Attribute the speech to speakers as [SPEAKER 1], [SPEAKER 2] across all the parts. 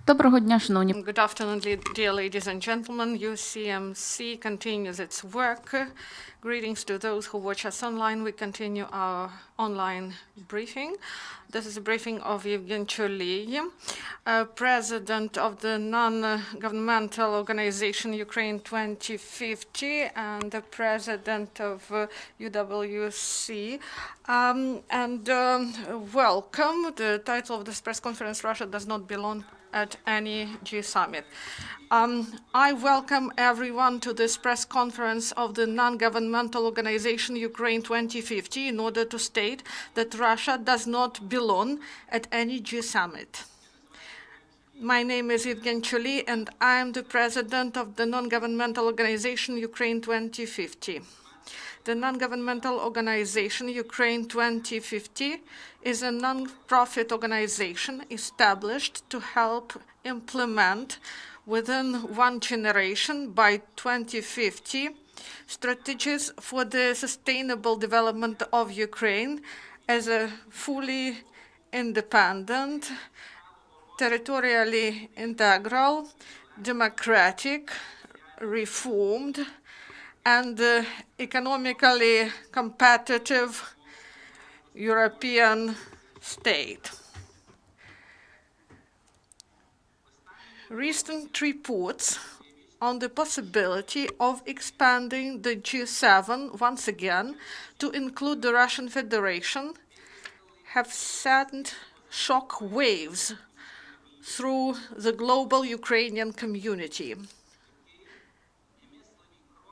[SPEAKER 1] Доброго дня, шановні.
[SPEAKER 2] Good afternoon, dear ladies and gentlemen. UCMC continues its work. Greetings to those who watch us online. We continue our online briefing. This is a briefing of Eugen Cholii, president of the non-governmental organization Ukraine 2050 and the president of UWC. Welcome. The title of this press conference, Russia does not belong at any G-summit. I welcome everyone to this press conference of the non-governmental organization Ukraine 2050 in order to state that Russia does not belong at any G-summit. My name is Eugen Cholii, and I am the president of the non-governmental organization Ukraine 2050. The non-governmental organization Ukraine 2050 is a non-profit organization established to help implement within one generation by 2050 strategies for the sustainable development of Ukraine as a fully independent, territorially integral, democratic, reformed, and economically competitive European state. Recent reports on the possibility of expanding the G7 once again to include the Russian Federation have sent shock waves through the global Ukrainian community.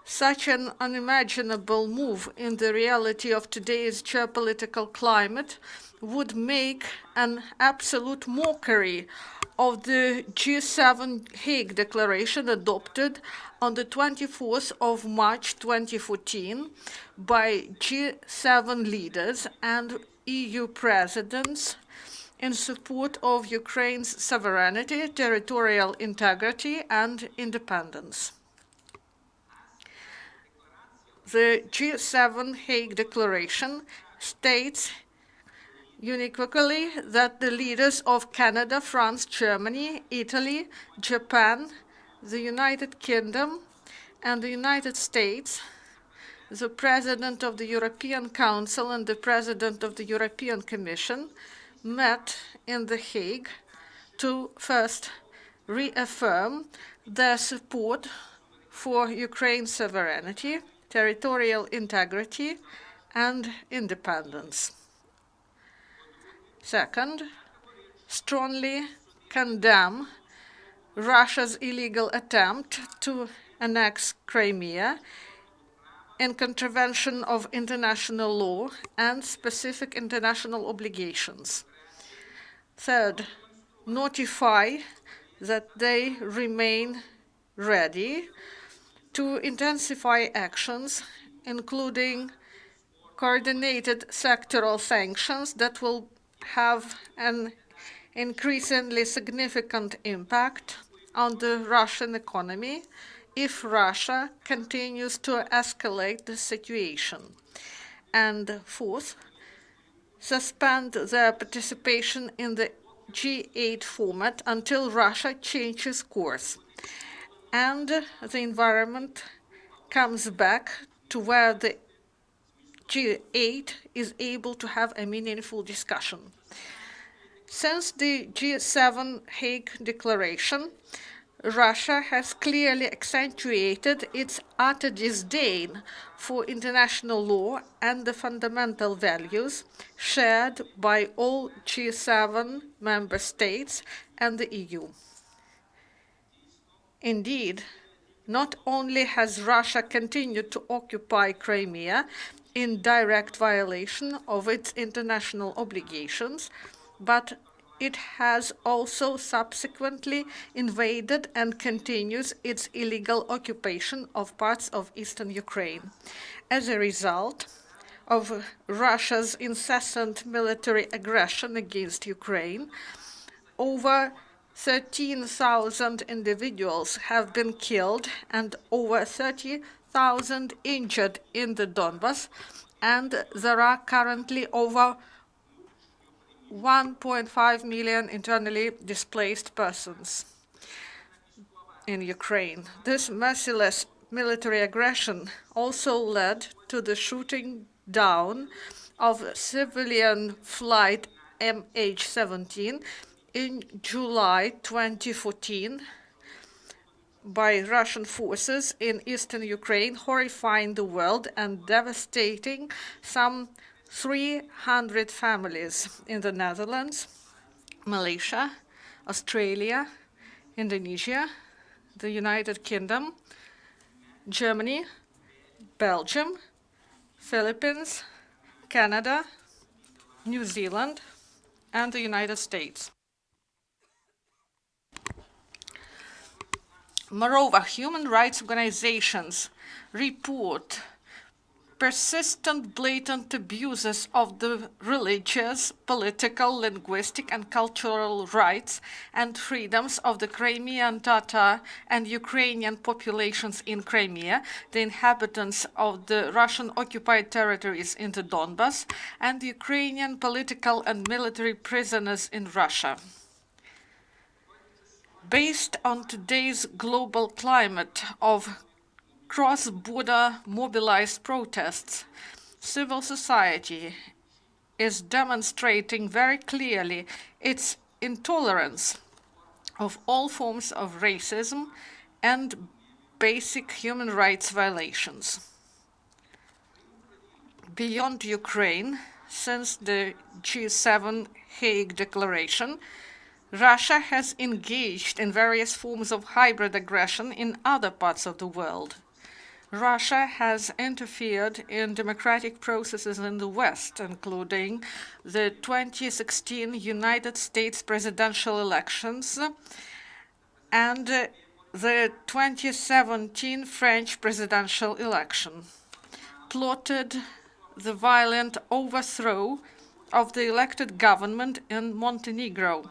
[SPEAKER 2] Such an unimaginable move in the reality of today's geopolitical climate would make an absolute mockery of the G7 Hague Declaration adopted on the 24th of March 2014 by G7 leaders and EU presidents in support of Ukraine's sovereignty, territorial integrity, and independence. The G7 Hague Declaration states unequivocally that the leaders of Canada, France, Germany, Italy, Japan, the United Kingdom, and the United States, the President of the European Council and the President of the European Commission, met in The Hague to first reaffirm their support for Ukraine's sovereignty, territorial integrity, and independence. Second, strongly condemn Russia's illegal attempt to annex Crimea in contravention of international law and specific international obligations. Third, notify that they remain ready to intensify actions, including coordinated sectoral sanctions that will have an increasingly significant impact on the Russian economy if Russia continues to escalate the situation. And fourth, suspend their participation in the G8 format until Russia changes course and the environment comes back to where the G8 is able to have a meaningful discussion. Since the G7 Hague Declaration, Russia has clearly accentuated its utter disdain for international law and the fundamental values shared by all G7 member states and the EU. Indeed, not only has Russia continued to occupy Crimea in direct violation of its international obligations, but it has also subsequently invaded and continues its illegal occupation of parts of eastern Ukraine. As a result of Russia's incessant military aggression against Ukraine, over 13,000 individuals have been killed and over 30,000 injured in the Donbas, and there are currently over 1.5 million internally displaced persons in Ukraine. This merciless military aggression also led to the shooting down of civilian flight MH17 in July 2014 by Russian forces in eastern Ukraine, horrifying the world and devastating some 300 families in the Netherlands, Malaysia, Australia, Indonesia, the United Kingdom, Germany, Belgium, Philippines, Canada, New Zealand, and the United States. Moreover, human rights organizations report persistent, blatant abuses of the religious, political, linguistic, and cultural rights and freedoms of the Crimean Tatar and Ukrainian populations in Crimea, the inhabitants of the Russian-occupied territories in the Donbas, and the Ukrainian political and military prisoners in Russia. Based on today's global climate of cross-border mobilized protests, civil society is demonstrating very clearly its intolerance of all forms of racism and basic human rights violations. Beyond Ukraine, since the G7 Hague Declaration, Russia has engaged in various forms of hybrid aggression in other parts of the world. Russia has interfered in democratic processes in the West, including the 2016 United States presidential elections and the 2017 French presidential election, plotted the violent overthrow of the elected government in Montenegro,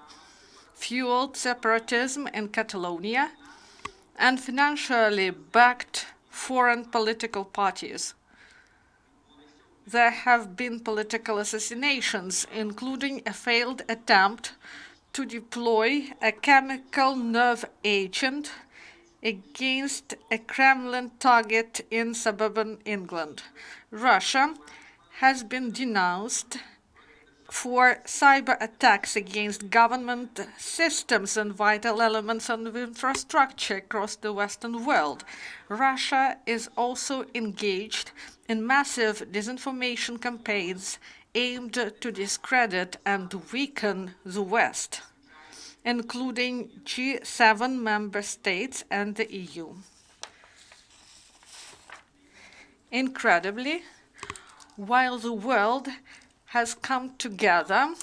[SPEAKER 2] fueled separatism in Catalonia, and financially backed foreign political parties. There have been political assassinations, including a failed attempt to deploy a chemical nerve agent against a Kremlin target in suburban England. Russia has been denounced for cyber attacks against government systems and vital elements of infrastructure across the Western world. Russia is also engaged in massive disinformation campaigns aimed to discredit and weaken the West, including G7 member states and the EU. Incredibly, while the world has come together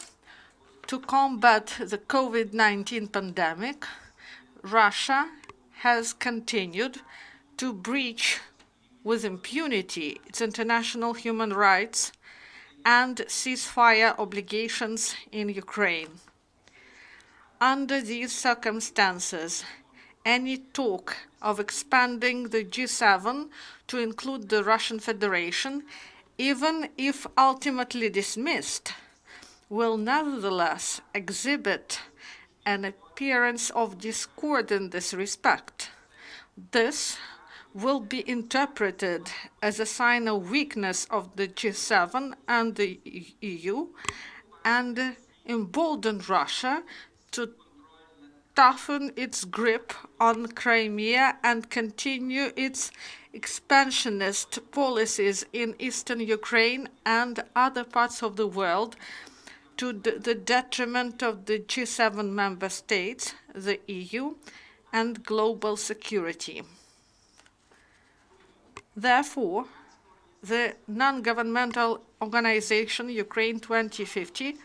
[SPEAKER 2] to combat the COVID-19 pandemic, Russia has continued to breach with impunity its international human rights and ceasefire obligations in Ukraine. Under these circumstances, any talk of expanding the G7 to include the Russian Federation, even if ultimately dismissed, will nevertheless exhibit an appearance of discord in this respect. This will be interpreted as a sign of weakness of the G7 and the EU and embolden Russia to toughen its grip on Crimea and continue its expansionist policies in eastern Ukraine and other parts of the world to the detriment of the G7 member states, the EU, and global security. Therefore, the non-governmental organization Ukraine 2050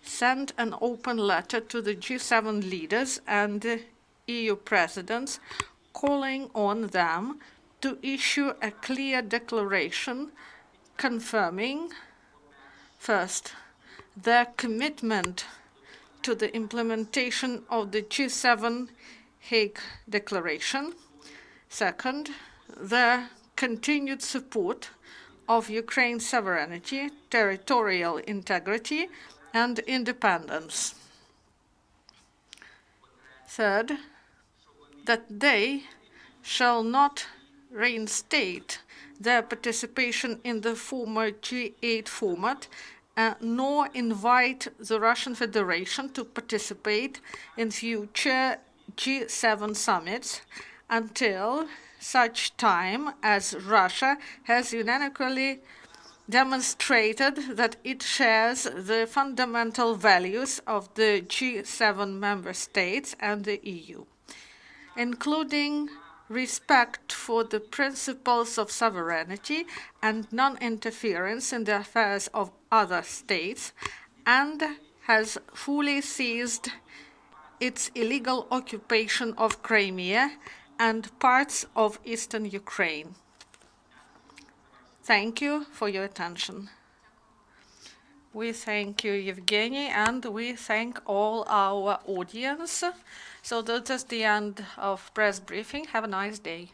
[SPEAKER 2] sent an open letter to the G7 leaders and EU presidents calling on them to issue a clear declaration confirming, first, their commitment to the implementation of the G7 Hague Declaration, second, their continued support of Ukraine's sovereignty, territorial integrity, and independence. Third, that they shall not reinstate their participation in the former G8 format, nor invite the Russian Federation to participate in future G7 summits until such time as Russia has unanimously demonstrated that it shares the fundamental values of the G7 member states and the EU, including respect for the principles of sovereignty and non-interference in the affairs of other states, and has fully ceased its illegal occupation of Crimea and parts of eastern Ukraine. Thank you for your attention. We thank you, Evgeny, and we thank all our audience. So that is the end of press briefing. Have a nice day.